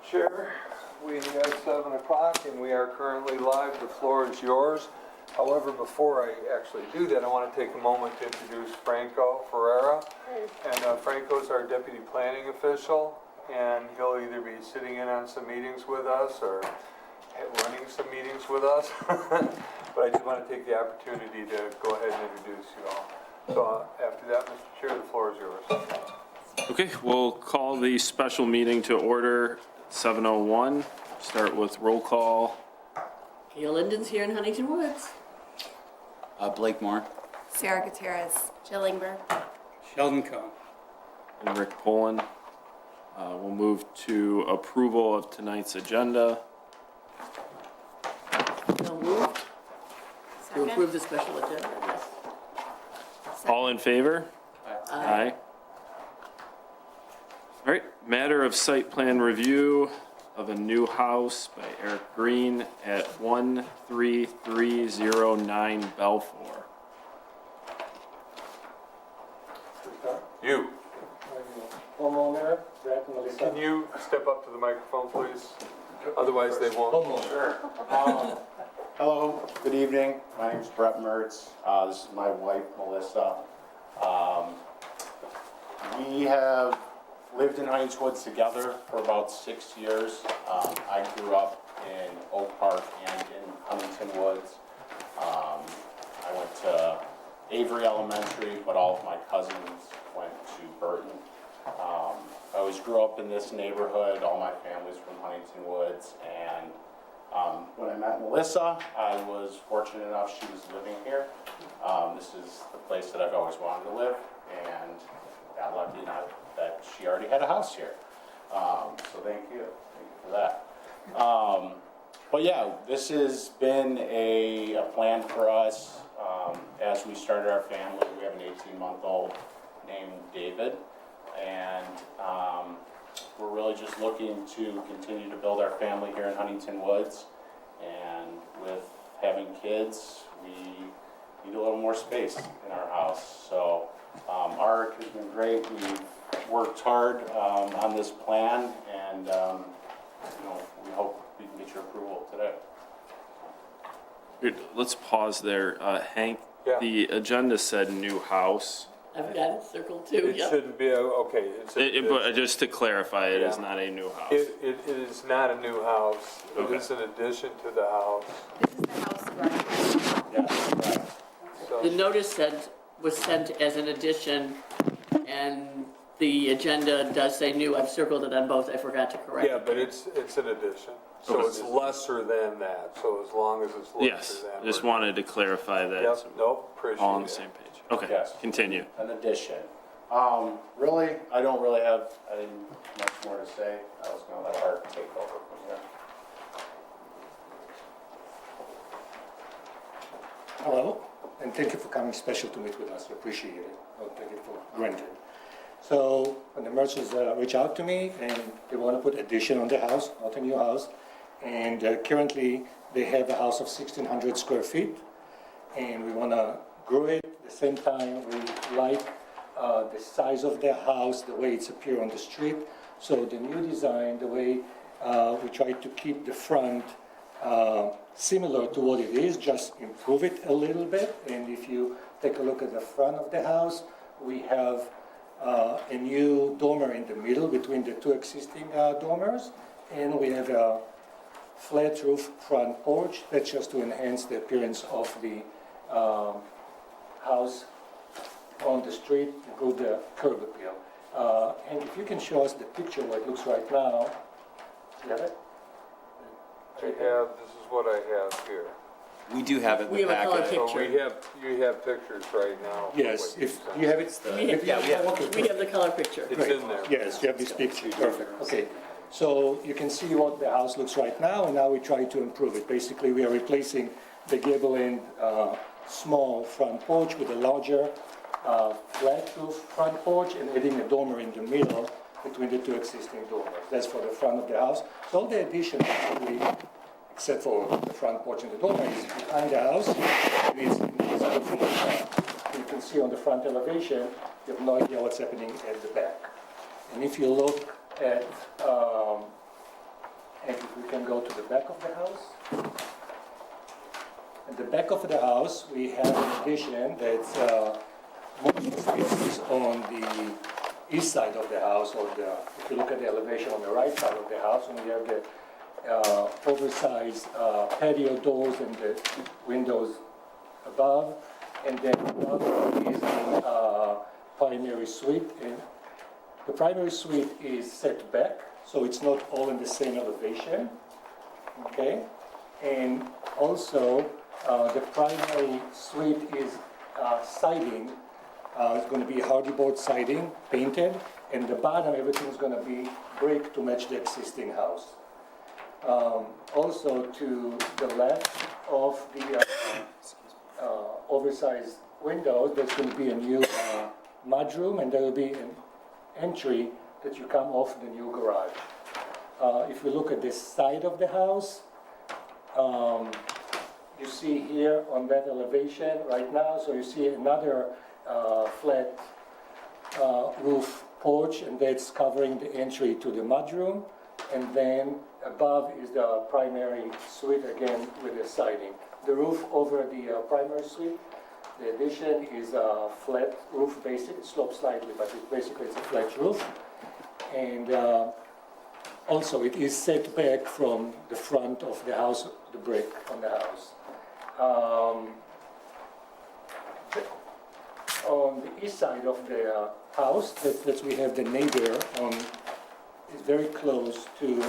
Chair. We have 7 o'clock and we are currently live. The floor is yours. However, before I actually do that, I want to take a moment to introduce Franco Ferreira. And Franco's our deputy planning official, and he'll either be sitting in on some meetings with us or running some meetings with us. But I just want to take the opportunity to go ahead and introduce you all. So after that, Mr. Chair, the floor is yours. Okay, we'll call the special meeting to order, 7:01. Start with roll call. Gail Linden's here in Huntington Woods. Blake Moore. Sarah Gutierrez. Jill Ingber. Sheldon Cohn. And Rick Poland. We'll move to approval of tonight's agenda. So moved to Second. approve the special agenda, yes. All in favor? Aye. All right, matter of site plan review of a new house by Eric Green at 13309 Balfour. You. Homeowner, Brett and Melissa. Can you step up to the microphone, please? Otherwise, they won't. Sure. Hello, good evening. My name's Brett Mertz. This is my wife, Melissa. We have lived in Huntington Woods together for about 6 years. I grew up in Oak Park and in Huntington Woods. I went to Avery Elementary, but all of my cousins went to Burton. I always grew up in this neighborhood. All my family's from Huntington Woods, and when I met Melissa, I was fortunate enough she was living here. This is the place that I've always wanted to live, and got lucky enough that she already had a house here. So thank you for that. But yeah, this has been a plan for us as we started our family. We have an 18-month-old named David, and we're really just looking to continue to build our family here in Huntington Woods. And with having kids, we need a little more space in our house. So ARC has been great. We've worked hard on this plan, and we hope we can get your approval today. Good, let's pause there. Hank, Yeah. the agenda said new house. I've got it circled too, It yep. shouldn't be, okay. But just to clarify, it is Yeah. not a new house. It is not a new house. It Okay. is an addition to the house. This is the house garage. Yes, correct. The So, notice was sent as an addition, and the agenda does say new. I've circled it on both. I forgot to correct it. yeah, but it's an addition. So Okay. it's lesser than that. So as long as it's lesser Yes, than. just we're- wanted to clarify that. Yep, so nope, appreciate it. all on the same page. Okay, Yes. continue. An addition. Really, I don't really have much more to say. I was gonna let Art take over from here. Hello, and thank you for coming special to meet with us. I appreciate it. I'll take it for granted. So when the merchants reach out to me and they want to put addition on the house, not a new house, and currently they have a house of 1,600 square feet, and we want to grow it. At the same time, we like the size of the house, the way it's appear on the street. So the new design, the way we try to keep the front similar to what it is, just improve it a little bit. And if you take a look at the front of the house, we have a new dormer in the middle between the two existing dormers, and we have a flat roof front porch. That's just to enhance the appearance of the house on the street, improve the curb appeal. And if you can show us the picture what it looks right now. You have it? This is what I have here. We do have it in We the have a color packet. So picture. you have pictures right now. Yes, What if sent. you have it. Yeah, we have it. Okay, We have the color picture. It's Great. in there. Yes, you have this picture, perfect, okay. So you can see what the house looks right now, and now we try to improve it. Basically, we are replacing the gable end small front porch with a larger flat roof front porch and adding a dormer in the middle between the two existing dormers. That's for the front of the house. So all the addition, actually, except for the front porch and the dormer, is behind the house. And it's visible from the front. You can see on the front elevation, you have no idea what's happening at the back. And if you look at And if we can go to the back of the house. At the back of the house, we have an addition that's most of the space is on the east side of the house, or if you look at the elevation on the right side of the house, and we have the oversized patio doors and the windows above, and then above is the primary suite. And the primary suite is set back, so it's not all in the same elevation, okay? And also, the primary suite is siding. It's going to be hardy board siding, painted, and the bottom, everything's going to be brick to match the existing house. Also, to the left of the oversized windows, there's going to be a new mudroom, and there will be an entry that you come off the new garage. If we look at this side of the house, you see here on that elevation right now, so you see another flat roof porch, and that's covering the entry to the mudroom. And then above is the primary suite, again with the siding. The roof over the primary suite, the addition is a flat roof, basic. It slopes slightly, but basically it's a flat roof. And also it is set back from the front of the house, the brick on the house. On the east side of the house, that we have the neighbor on, is very close to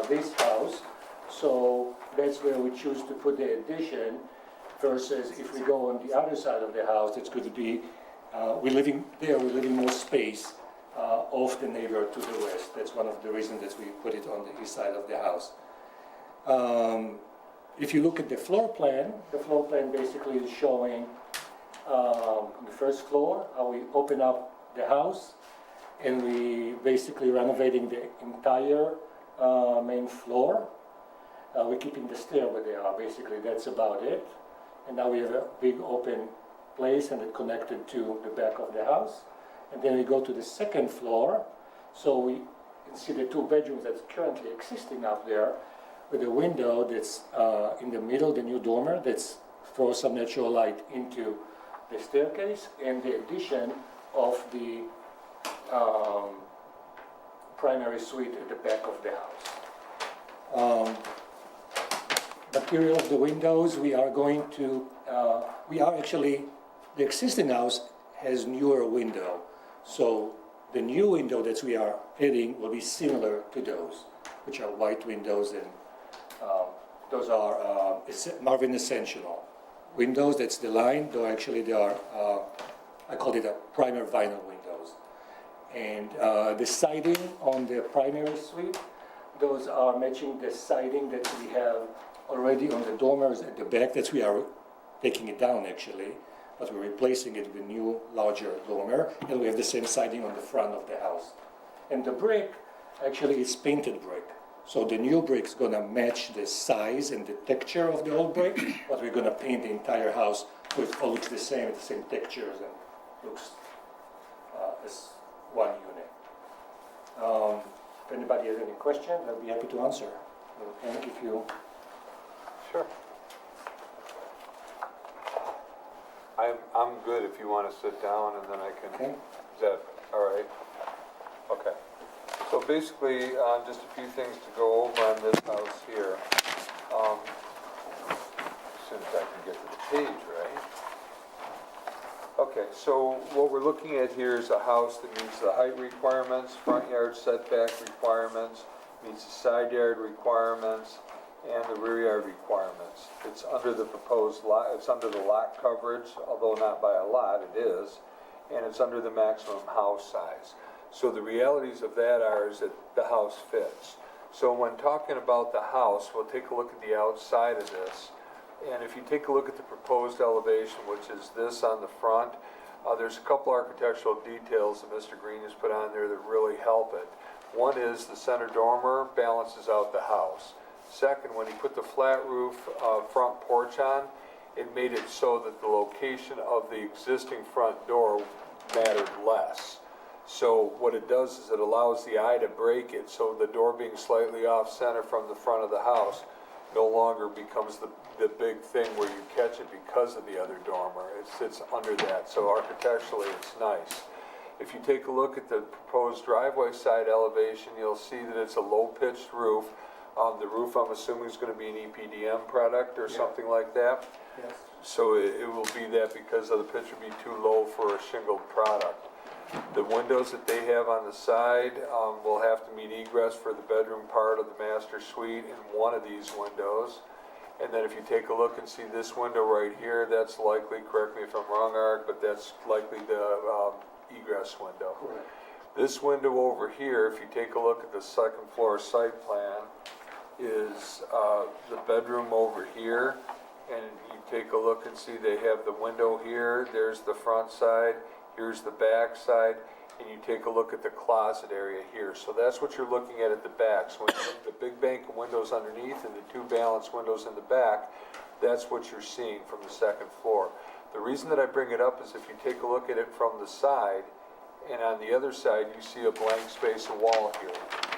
this house. So that's where we choose to put the addition, versus if we go on the other side of the house, it's going to be, we're leaving more space off the neighbor to the west. That's one of the reasons that we put it on the east side of the house. If you look at the floor plan basically is showing the first floor, how we open up the house, and we basically renovating the entire main floor. We're keeping the stair where they are, basically, that's about it. And now we have a big open place, and it connected to the back of the house. And then we go to the second floor, so we can see the two bedrooms that's currently existing up there, with a window that's in the middle, the new dormer, that's throws some natural light into the staircase, and the addition of the primary suite at the back of the house. Material of the windows, we are actually, the existing house has newer window, so the new window that we are adding will be similar to those, which are white windows, and those are Marvin Essential windows. That's the line, though actually they are, I call it a primer vinyl windows. And the siding on the primary suite, those are matching the siding that we have already on the dormers at the back. That we are taking it down actually, but we're replacing it with a new larger dormer, and we have the same siding on the front of the house. And the brick actually is painted brick. So the new brick's gonna match the size and the texture of the old brick, but we're gonna paint the entire house so it all looks the same textures, and looks as one unit. If anybody has any questions, I'll be happy to answer. And if you... Sure. I'm good if you want to sit down, and then I can, Okay. is that all right? Okay. So basically, just a few things to go over on this house here. As soon as I can get to the page, right? Okay, so what we're looking at here is a house that meets the height requirements, front yard setback requirements, meets the side yard requirements, and the rear yard requirements. It's under the proposed lot, it's under the lot coverage, although not by a lot, it is, and it's under the maximum house size. So the realities of that is that the house fits. So when talking about the house, we'll take a look at the outside of this. And if you take a look at the proposed elevation, which is this on the front, there's a couple architectural details that Mr. Green has put on there that really help it. One is the center dormer balances out the house. Second, when he put the flat roof front porch on, it made it so that the location of the existing front door mattered less. So what it does is it allows the eye to break it, so the door being slightly off center from the front of the house no longer becomes the big thing where you catch it because of the other dormer. It sits under that, so architecturally it's nice. If you take a look at the proposed driveway side elevation, you'll see that it's a low-pitched roof. The roof, I'm assuming, is going to be an EPDM product or something like that. Yes. So it will be that because of the pitch would be too low for a shingled product. The windows that they have on the side will have to meet egress for the bedroom part of the master suite in one of these windows. And then if you take a look and see this window right here, that's likely, correct me if I'm wrong, Art, but that's likely the egress window. Correct. This window over here, if you take a look at the second floor site plan, is the bedroom over here. And you take a look and see they have the window here, there's the front side, here's the back side, and you take a look at the closet area here. So that's what you're looking at the back. So when you look at the big bank of windows underneath and the two balanced windows in the back, that's what you're seeing from the second floor. The reason that I bring it up is if you take a look at it from the side, and on the other side you see a blank space of wall here.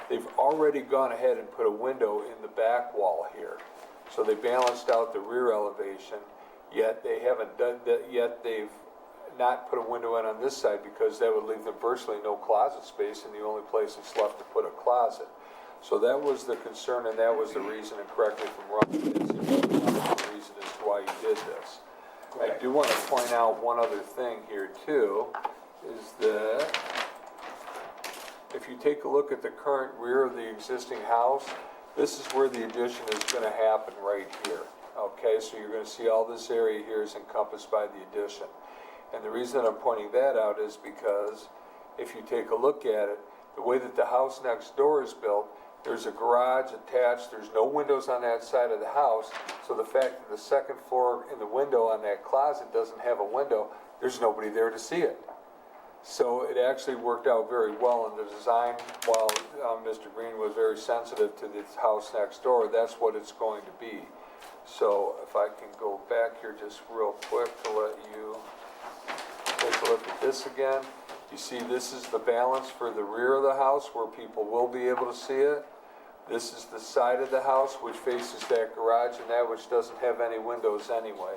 They've already gone ahead and put a window in the back wall here. So they balanced out the rear elevation, yet they haven't done that, yet they've not put a window in on this side because that would leave them virtually no closet space, and the only place that's left to put a closet. So that was the concern, and that was the reason, and correct me if I'm wrong, but it's the reason as to why you did this. I do want to point out one other thing here too, is that if you take a look at the current rear of the existing house, this is where the addition is going to happen right here. Okay, so you're going to see all this area here is encompassed by the addition. And the reason that I'm pointing that out is because if you take a look at it, the way that the house next door is built, there's a garage attached, there's no windows on that side of the house, so the fact that the second floor in the window on that closet doesn't have a window, there's nobody there to see it. So it actually worked out very well in the design. While Mr. Green was very sensitive to this house next door, that's what it's going to be. So if I can go back here just real quick to let you take a look at this again. You see this is the balance for the rear of the house where people will be able to see it. This is the side of the house which faces that garage and that which doesn't have any windows anyway.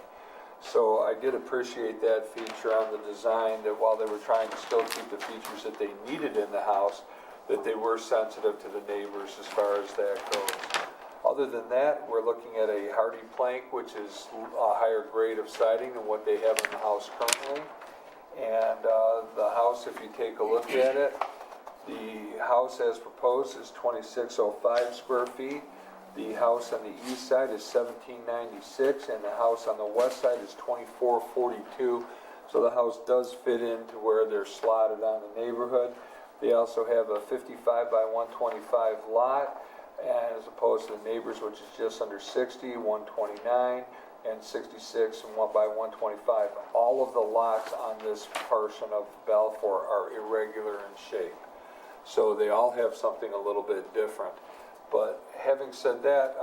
So I did appreciate that feature on the design, that while they were trying to still keep the features that they needed in the house, that they were sensitive to the neighbors as far as that goes. Other than that, we're looking at a hardy plank, which is a higher grade of siding than what they have in the house currently. And the house, if you take a look at it, the house as proposed is 2605 square feet. The house on the east side is 1796, and the house on the west side is 2442. So the house does fit into where they're slotted on the neighborhood. They also have a 55 by 125 lot, and as opposed to the neighbors, which is just under 60, 129, and 66 and 1 by 125. All of the lots on this portion of Balfour are irregular in shape. So they all have something a little bit different. But having said that,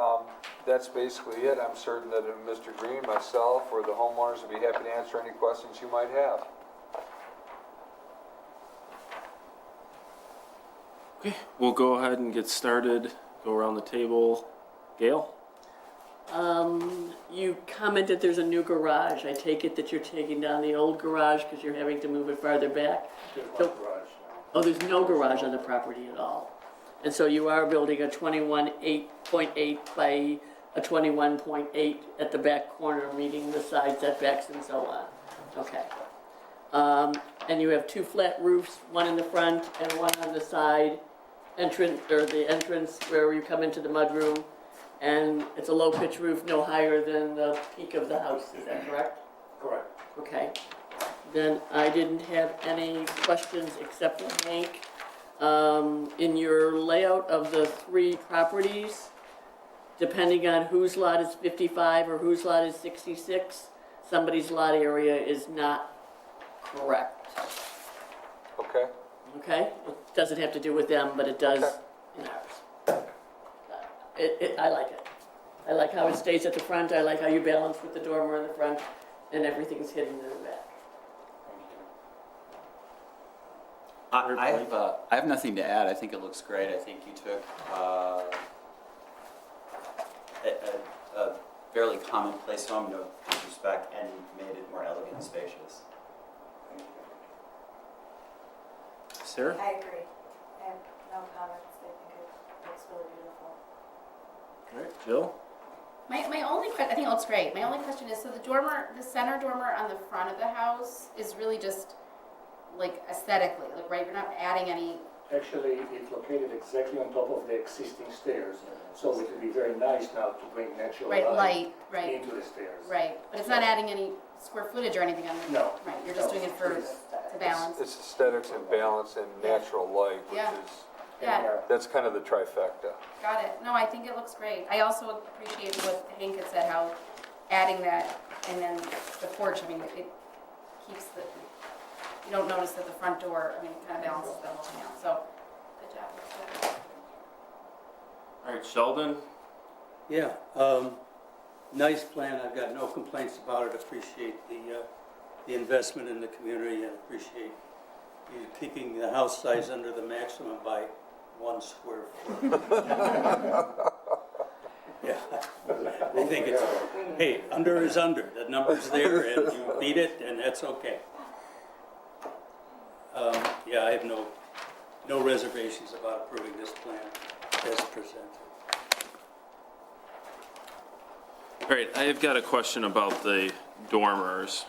that's basically it. I'm certain that Mr. Green, myself, or the homeowners would be happy to answer any questions you might have. Okay, we'll go ahead and get started. Go around the table. Gail? You commented there's a new garage. I take it that you're taking down the old garage because you're having to move it farther back? So- Oh, there's no garage on the property at all. And so you are building a 21.8 by a 21.8 at the back corner, meeting the side setbacks and so on. Okay. And you have two flat roofs, one in the front and one on the side entrance, or the entrance where you come into the mudroom. And it's a low pitch roof, no higher than the peak of the house. Is that correct? Correct. Okay. Then I didn't have any questions except for Hank. In your layout of the three properties, depending on whose lot is 55 or whose lot is 66, somebody's lot area is not correct. Okay? Okay? It doesn't have to do with them, but it does in ours. I like it. I like how it stays at the front. I like how you balance with the dormer in the front and everything's hidden in the back. I have nothing to add. I think it looks great. I think you took a fairly commonplace home, no disrespect, and made it more elegant and spacious. Sarah? I agree. I have no comments. I think it looks really beautiful. All right, Jill? My only question, I think it looks great. My only question is, so the dormer, the center dormer on the front of the house is really just like aesthetically, like, right? You're not adding any, Actually, it's located exactly on top of the existing stairs, so it would be very nice now to bring natural right, light right, into the stairs. right. But it's not adding any square footage or anything on it. No. Right, you're just doing it for, to balance. It's aesthetics and balance and natural light, which Yeah. is, Yeah, that's kind of the trifecta. got it. No, I think it looks great. I also appreciate what Hank had said, how adding that and then the porch, I mean, it keeps the, you don't notice that the front door, I mean, it kind of balances the whole thing out. So, good job. Looks good. All right, Sheldon? Yeah, nice plan, I've got no complaints about it, appreciate the investment in the community and appreciate you keeping the house size under the maximum by 1 square foot. Yeah, I think it's, hey, under is under, the number's there and you beat it and that's okay. Yeah, I have no reservations about approving this plan as presented. All right, I have got a question about the dormers.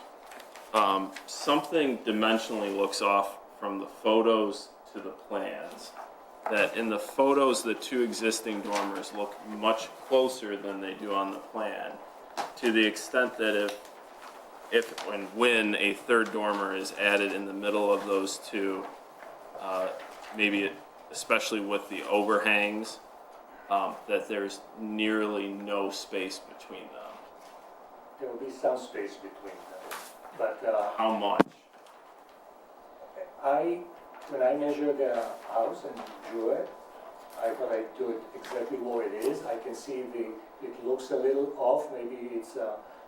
Something dimensionally looks off from the photos to the plans. That in the photos, the 2 existing dormers look much closer than they do on the plan. To the extent that if and when a 3rd dormer is added in the middle of those 2, maybe especially with the overhangs, that there's nearly no space between them. There will be some space between them, but How much? when I measured the house and drew it, I thought I'd do it exactly where it is. I can see it looks a little off, maybe it's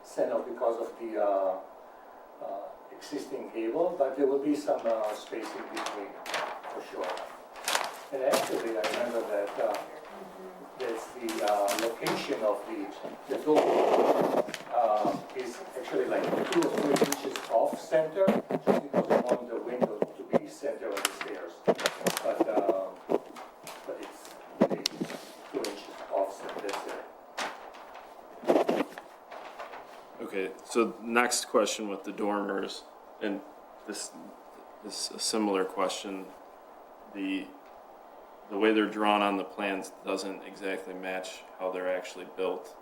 set off because of the existing gable, but there will be some space in between, for sure. And actually, I remember that that's the location of the door is actually like 2 or 3 inches off center, just because I want the window to be center of the stairs. But it's really 2 inches off center, that's it. Okay, so next question with the dormers, and this is a similar question. The way they're drawn on the plans doesn't exactly match how they're actually built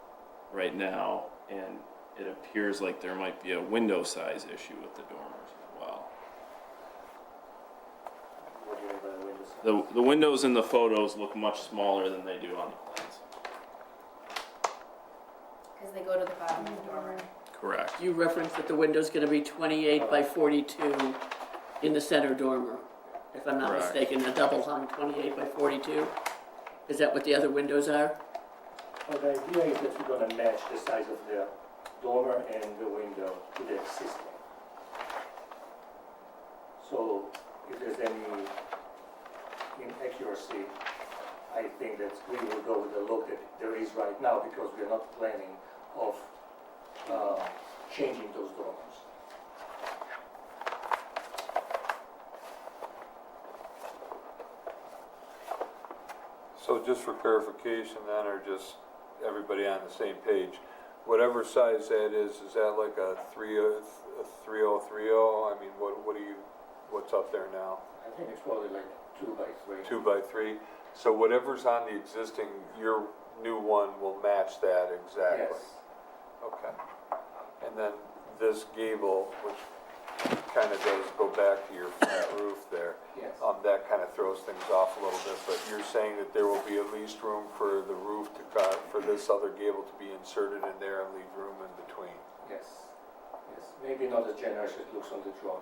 right now, and it appears like there might be a window size issue with the dormers as well. What do you mean by the windows? The windows in the photos look much smaller than they do on the plans. Because they go to the bottom of the dormer. Correct. You referenced that the window's gonna be 28 by 42 in the center dormer, if I'm not Correct. mistaken, a double hung 28 by 42. Is that what the other windows are? Well, the idea is that we're gonna match the size of the dormer and the window to the existing. So if there's any inaccuracy, I think that we will go with the look that there is right now, because we're not planning of changing those dormers. So just for clarification then, or just everybody on the same page, whatever size that is that like a 3030? I mean, what's up there now? I think it's probably like 2 by 3. 2 by 3? So whatever's on the existing, your new one will match that exactly? Yes. Okay. And then this gable, which kind of does go back to your flat roof there, Yes. that kind of throws things off a little bit, but you're saying that there will be at least room for the roof to cut, for this other gable to be inserted in there and leave room in between? Yes. Yes. Maybe not as generous as it looks on the drawing.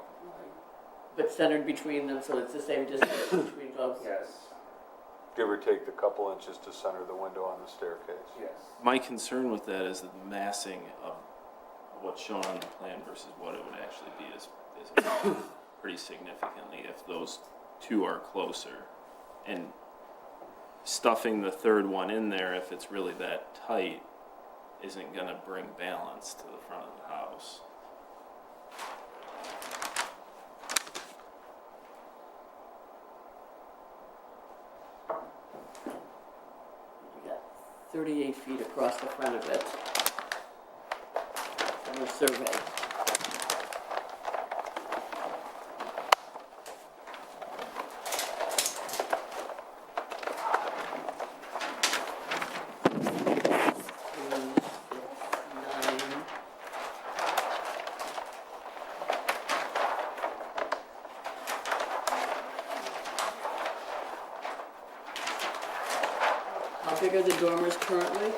But centered between them, so it's the same distance between both? Yes. Give or take the couple inches to center the window on the staircase? Yes. My concern with that is the massing of what's shown on the plan versus what it would actually be is pretty significantly if those two are closer. And stuffing the third one in there, if it's really that tight, isn't gonna bring balance to the front of the house. You got 38 feet across the front of it on the survey. Nine. How big are the dormers currently?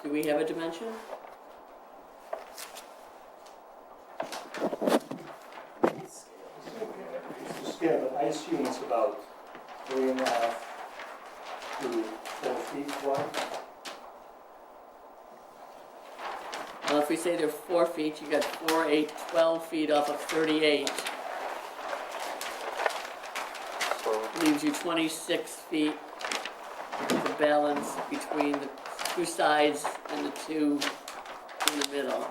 Do we have a dimension? Yeah, but I assume it's about 3.5 to 4 feet wide. Well, if we say they're 4 feet, you got 4, 8, 12 feet off of 38. So, Leaves you 26 feet. The balance between the two sides and the two in the middle.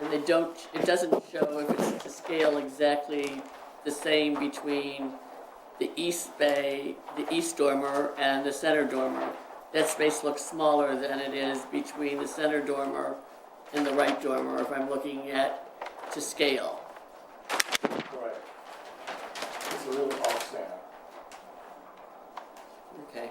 And they don't, it doesn't show if it's to scale exactly the same between the east bay, the east dormer, and the center dormer. That space looks smaller than it is between the center dormer and the right dormer if I'm looking at to scale. Correct. It's a little off center. Okay.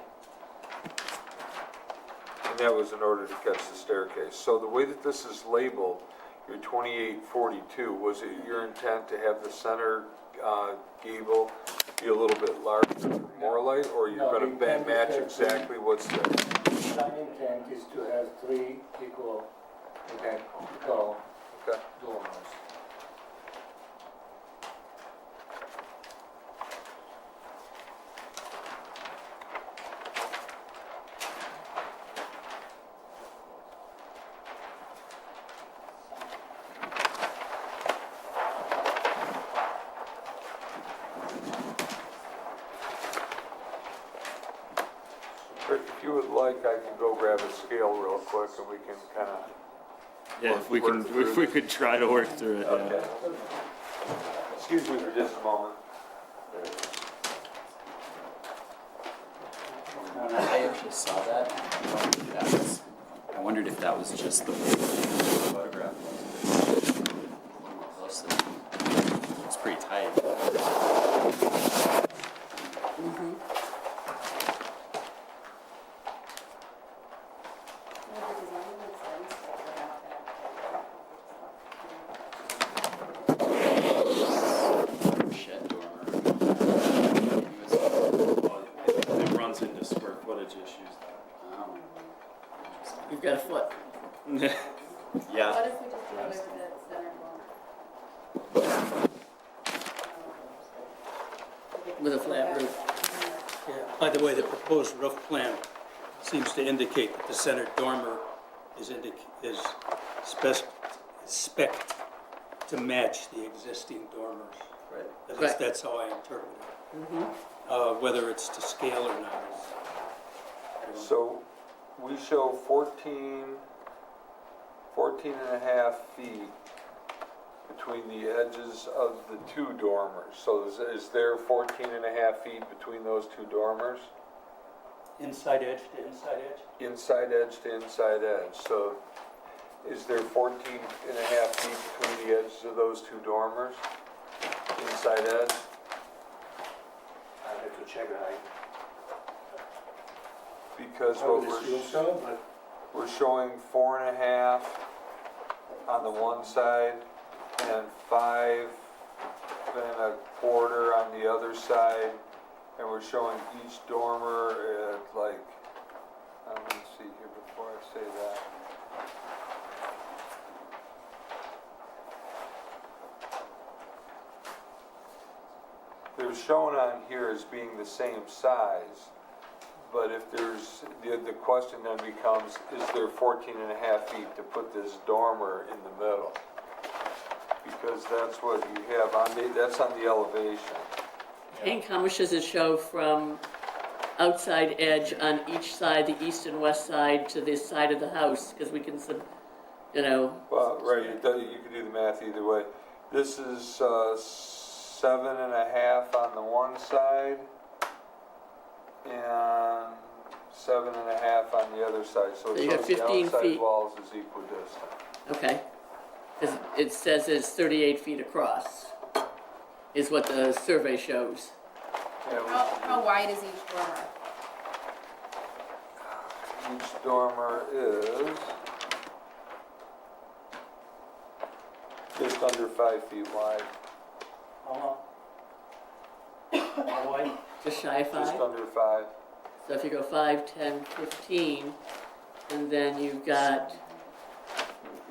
and that was in order to catch the staircase. So the way that this is labeled, your 2842, was it your intent to have the center gable be a little bit larger, more light, or you're No, gonna the intent is match that exactly what's there? Design intent is to have 3 equal Okay. dormers. Rick, if you would like, I can go grab a scale real quick and we can kind of. Yeah, if we could try to work through it, yeah. Okay. Excuse me for just a moment. I actually saw that. I wondered if that was just the photograph. Closely. It's pretty tight. Shed dormer. It runs into square footage issues. Oh. You've got a foot Yeah. What if we just deliver the center one? with a flat roof. Yeah. By the way, the proposed roof plan seems to indicate that the center dormer is spec'd to match the existing dormers. Right. At least Right. that's how I interpret it. Whether it's to scale or not is. I don't know. So we show 14 and a half feet between the edges of the two dormers. So is there 14 and a half feet between those two dormers? Inside edge to inside edge? Inside edge to inside edge. So is there 14 and a half feet between the edges of those two dormers? Inside edge? I have to check that. Because I would assume so, but we're showing 4.5 on the one side and 5.25 on the other side. And we're showing each dormer at like, let me see here before I say that. They're shown on here as being the same size, but if there's, the question then becomes, is there 14 and a half feet to put this dormer in the middle? because that's what you have on that's on the elevation. Hank, how much does it show from outside edge on each side, the east and west side, to this side of the house? Because we can, you know, Well, right, you can do the math either way. This is 7.5 on the one side and 7.5 on the other side. So So you it got shows the 15 outside feet. walls is equidistant. okay. Because it says it's 38 feet across, is what the survey shows. Yeah, How wide is each dormer? each dormer is just under 5 feet wide. How wide? Just shy of Just 5. under 5. So if you go 5, 10, 15, and then you've got,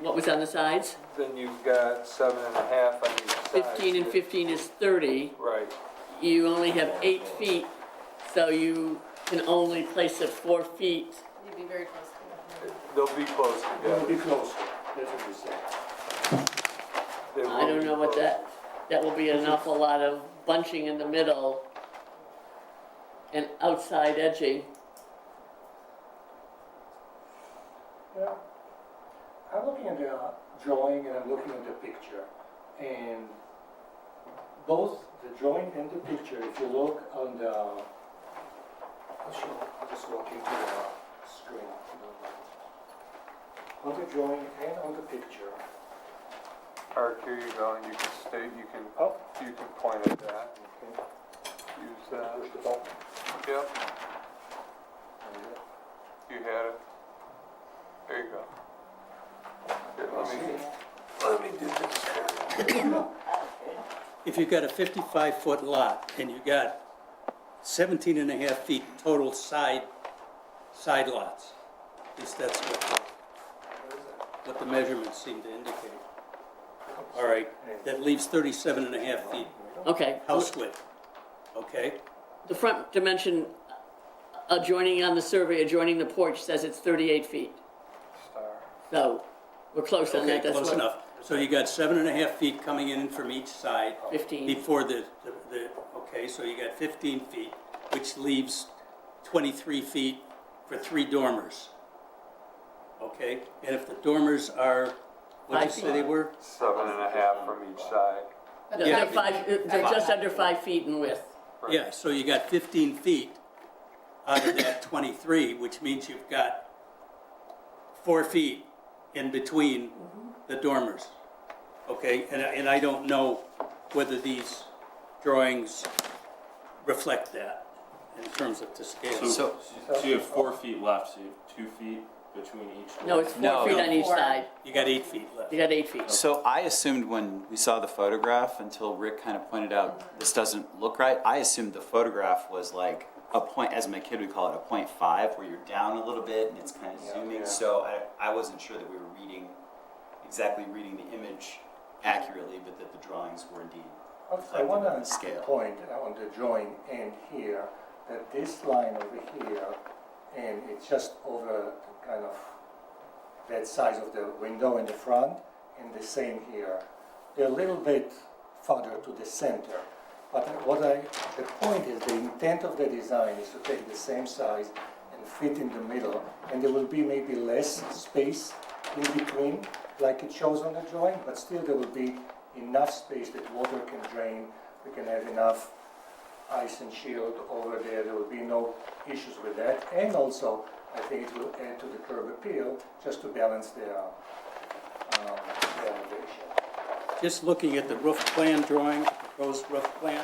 what was on the sides? Then you've got 7.5 on each side. 15 and 15 is 30. Right. You only have 8 feet, so you can only place it 4 feet. You'd be very close to it. They'll be close It'll together. be closer, that's what we said. They I will don't be know what close. that will be an awful lot of bunching in the middle and outside edging. Yeah. I'm looking at the drawing and I'm looking at the picture. And both the drawing and the picture, if you look on the, I'll just walk into the screen. On the drawing and on the picture. Art, here you go, and you can state, you can point at that. Use that. Push the button. Yep, you had it. There you go. Here, let me do this. If you've got a 55-foot lot and you've got 17 and a half feet total side lots, at least that's what the measurements seem to indicate. All right, that leaves 37 and a half feet Okay. house width, okay? The front dimension adjoining on the survey, adjoining the porch, says it's 38 feet. Star. So we're close on Okay, that. That's close what, enough. So you got 7.5 feet coming in from each side 15. before okay, so you got 15 feet, which leaves 23 feet for 3 dormers. Okay, and if the dormers are, what did you 5 say they were? 7.5 from each side. But they're the they're just under 5 feet in width. Yeah, so you got 15 feet out of that 23, which means you've got 4 feet in between the dormers. Okay, and I don't know whether these drawings reflect that in terms of the scale. So you have 4 feet left, so you have 2 feet between each. No, it's 4 No. feet on each Four. side. You got 8 feet left. You got 8 feet. So I assumed when we saw the photograph, until Rick kind of pointed out this doesn't look right, I assumed the photograph was like a point, as my kid would call it, a 0.5, where you're down a little bit and it's kind of zooming. yeah. So I wasn't sure that we were exactly reading the image accurately, but that the drawings were indeed. I want to Scale. point on the drawing and here, that this line over here, and it's just over the kind of that size of the window in the front, and the same here. They're a little bit farther to the center. But the point is, the intent of the design is to take the same size and fit in the middle, and there will be maybe less space in between, like it shows on the drawing, but still there will be enough space that water can drain. We can have enough ice and shield over there. There will be no issues with that. And also, I think it will add to the curb appeal just to balance the elevation. Just looking at the roof plan drawing, proposed roof plan,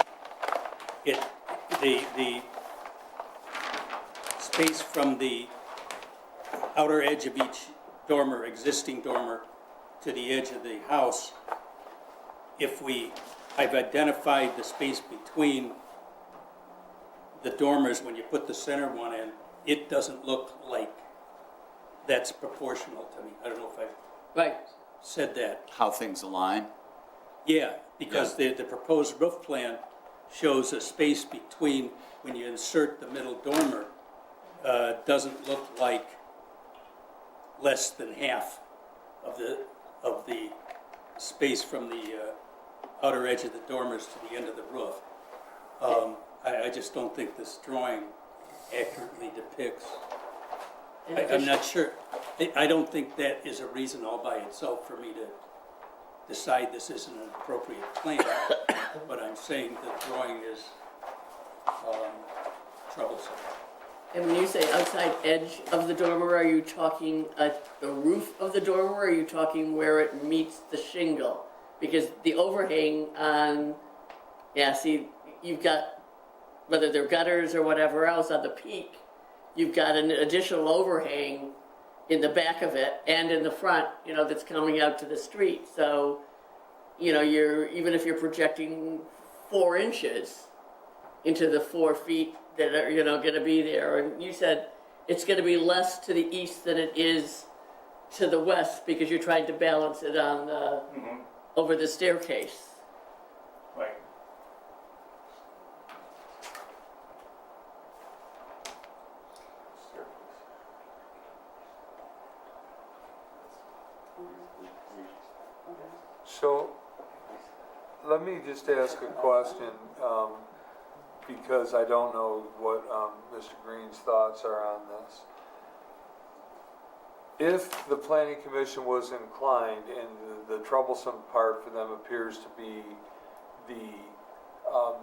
the space from the outer edge of each dormer, existing dormer, to the edge of the house, I've identified the space between the dormers when you put the center one in, it doesn't look like that's proportional to me. I don't know if I Right. said that. How things align. Yeah, because the proposed roof plan shows a space between, when you insert the middle dormer, doesn't look like less than half of the space from the outer edge of the dormers to the end of the roof. I just don't think this drawing accurately depicts. I'm not sure, I don't think that is a reason all by itself for me to decide this isn't an appropriate plan. But I'm saying the drawing is troublesome. And when you say outside edge of the dormer, are you talking the roof of the dormer, or are you talking where it meets the shingle? Because the overhang on, yeah, see, you've got, whether they're gutters or whatever else on the peak, you've got an additional overhang in the back of it and in the front, you know, that's coming out to the street. So, you know, even if you're projecting 4 inches into the 4 feet that are, you know, gonna be there, and you said it's gonna be less to the east than it is to the west because you're trying to balance it on the, over the staircase. Right. So, let me just ask a question, because I don't know what Mr. Green's thoughts are on this. If the planning commission was inclined, and the troublesome part for them appears to be the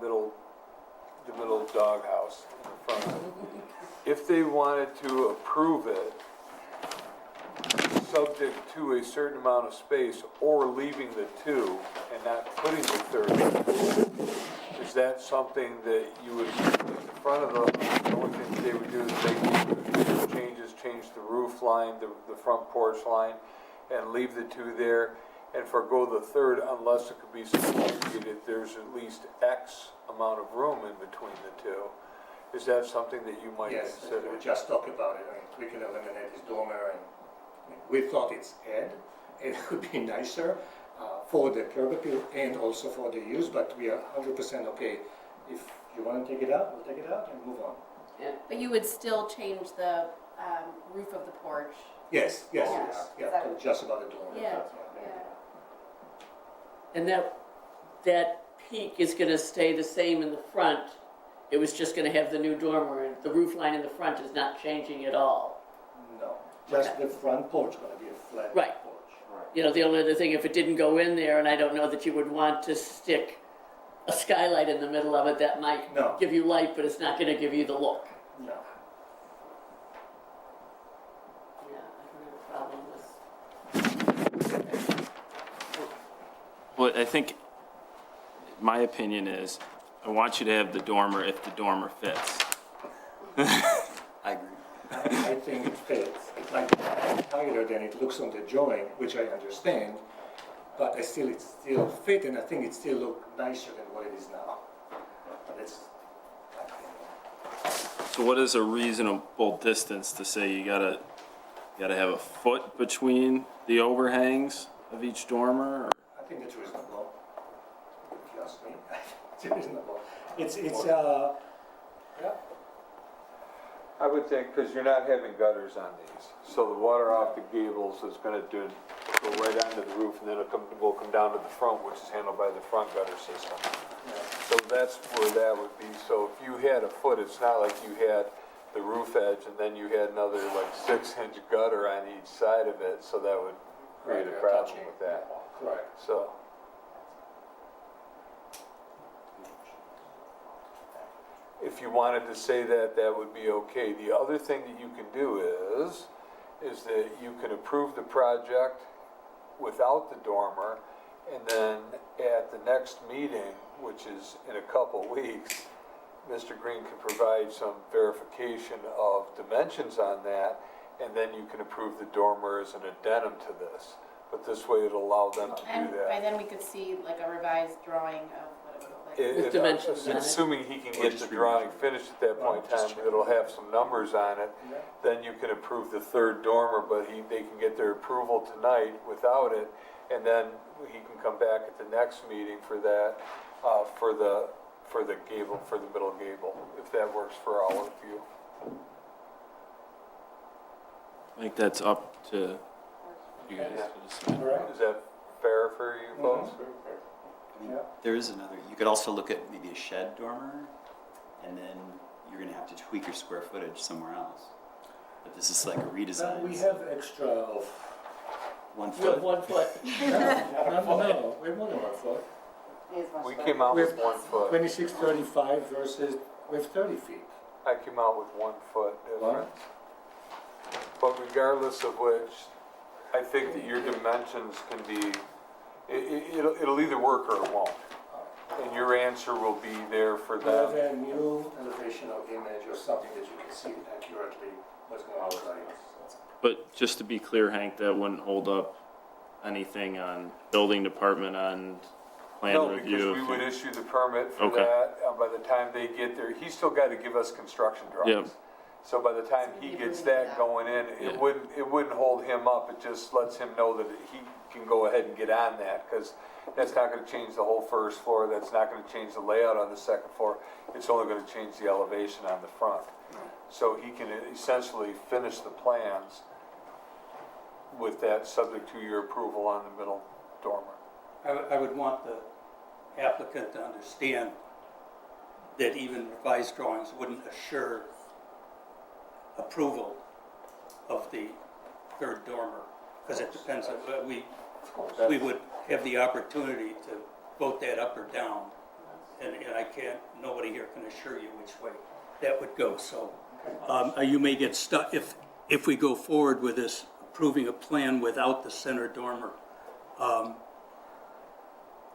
middle doghouse in the front, if they wanted to approve it, subject to a certain amount of space, or leaving the 2 and not putting the 3rd, is that something that you would, in front of the only thing they would do is change the roof line, the front porch line, and leave the 2 there, and forego the 3rd unless it could be substantiated there's at least X amount of room in between the 2? Is that something that you might Yes, consider? we just talked about it, we can eliminate this dormer, and we thought it's Ed, it would be nicer for the curb appeal and also for the use, but we are 100% okay. If you want to take it out, we'll take it out and move on. But you would still change the roof of the porch. Yes, yes, Yeah. yes, yeah, Exactly. just about the dormer. Yeah, And that peak is gonna stay the same in the front. It was just gonna have the new dormer, and the roof line in the front is not changing at all. No, just the front porch gonna be a flat Right. porch. You know, the only other thing, if it didn't go in there, and I don't know that you would want to stick a skylight in the middle of it, that might No. give you light, but it's not gonna give you the look. No. Yeah, I don't have a problem with. Well, I think, my opinion is, I want you to have the dormer if the dormer fits. I agree. I think it fits, it's like tighter than it looks on the drawing, which I understand, but it still fit, and I think it still look nicer than what it is now. But it's, I think, So what is a reasonable distance to say you gotta have a foot between the overhangs of each dormer? Or? I think it's reasonable, if you ask me, it's reasonable. It's, yeah, I would think, because you're not having gutters on these, so the water off the gables is gonna go right onto the roof, and then will come down to the front, which is handled by the front gutter system. So that's where that would be. So if you had a foot, it's not like you had the roof edge, and then you had another like 6-inch gutter on each side of it, so that would create a Right, problem touching. with that. correct. So, if you wanted to say that, that would be okay. The other thing that you can do is that you can approve the project without the dormer, and then at the next meeting, which is in a couple weeks, Mr. Green can provide some verification of dimensions on that, and then you can approve the dormer as an addendum to this. But this way it'll allow them to and do by that. then we could see like a revised drawing of what it would look like. With dimensions on it. Assuming he can get the drawing finished at that point in time, it'll have some numbers on it, Yeah. then you can approve the 3rd dormer, but they can get their approval tonight without it, and then he can come back at the next meeting for that, for the gable, for the middle gable, if that works for all of you. I think that's up to you guys to decide. All right. Is that fair for you folks? I mean, there is another, you could also look at maybe a shed dormer, and then you're gonna have to tweak your square footage somewhere else. But this is like a redesign. We have extra of, 1 You have foot. 1 foot. no, we have more than 1 foot. We came out with 1 foot. 2635 versus with 30 feet. I came out with 1 foot What? difference. But regardless of which, I think that your dimensions can be, it'll either work or it won't. And your answer will be there for We have them. a new elevational image or something that you can see accurately what's going on outside. But just to be clear, Hank, that wouldn't hold up anything on building department on plan No, because review. we would issue the permit for Okay. that, by the time they get there, he's still got to give us construction Yep. drawings. So by the time he gets that going in, Yeah. it wouldn't hold him up, it just lets him know that he can go ahead and get on that, because that's not gonna change the whole first floor, that's not gonna change the layout on the second floor, it's only gonna change the elevation on the front. So he can essentially finish the plans with that, subject to your approval on the middle dormer. I would want the applicant to understand that even revised drawings wouldn't assure approval of the third dormer, because it depends on, we would have the opportunity to vote that up or down, and I can't, nobody here can assure you which way that would go, so you may get stuck, if we go forward with this, approving a plan without the center dormer,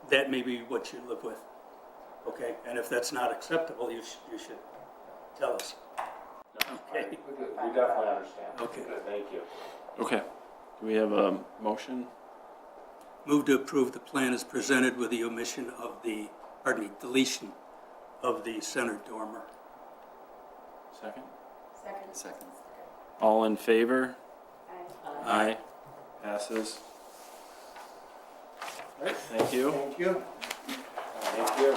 that may be what you live with, okay? And if that's not acceptable, you should tell us. Okay, We definitely understand. Okay. Good, thank you. Okay, do we have a motion? move to approve the plan as presented with the omission of the, deletion of the center dormer. Second? Second. All in favor? Aye. Aye. Passes. All right, thank you. Thank you. Thank you.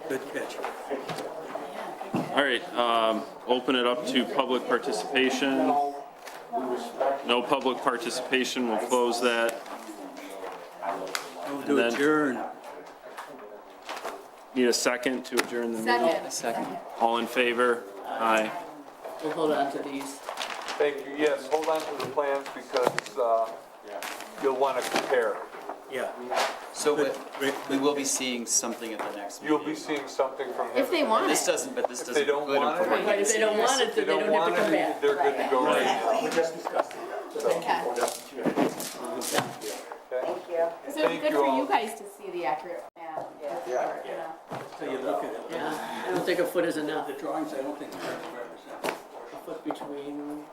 Good catch. All right, open it up to public participation. No public participation, we'll close that. Move And to then- adjourn. Need a second to adjourn the meeting? Second. All in favor? Aye. We'll hold on to these. Thank you, yes, hold on to the plans, because, you'll wanna compare. Yeah. So Good. we will be seeing something at the next meeting. You'll be seeing something from him. If they want This it. doesn't, but this If doesn't they don't preclude want them it- from- Right, if they don't want it, If they then they don't don't have want to come it, back. they're good to go right now. We just discussed it. Okay. Okay? Thank you. Because it would be Thank good you for all. you guys to see the accurate plan. Yeah. You know. So you look at it. Yeah, I don't think a foot is enough. The drawings, I don't think represent. A foot between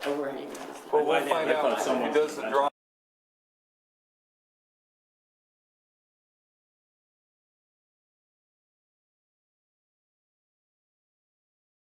overhang. Well, we'll find out if he does the drawing.